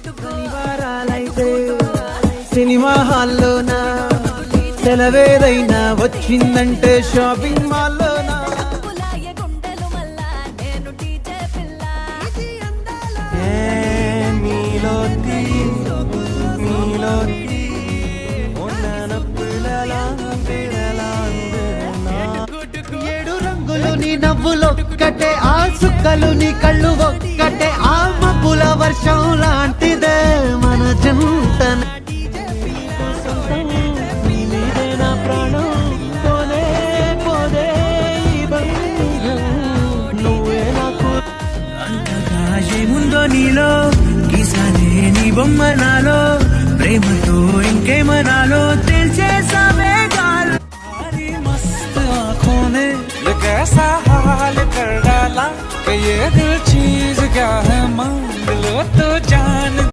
శనివారాలైతే cinema హాల్లోనా, సెలవేదైనా వచ్చిందంటే shopping మాల్లోనా. ఏడు రంగులు నీ నవ్వులొక్కటే, ఆ సుక్కలు నీ కళ్ళు ఒక్కటే, ఆ మబ్బుల వర్షం లాంటిదే మన జంట. ప్రాణం పోనే పోదే ఈ బంధం, నువ్వే నాకు. అంతగా ఏముందో నీలో, గీసానే నీ బొమ్మ నాలో, ప్రేమతో ఇంకేమనాలో తెలిసేసావే గాలి. मस्त आँखों ने ये कैसा हाल कर डाला कि ये दिल चीज क्या है मांग लो तो जान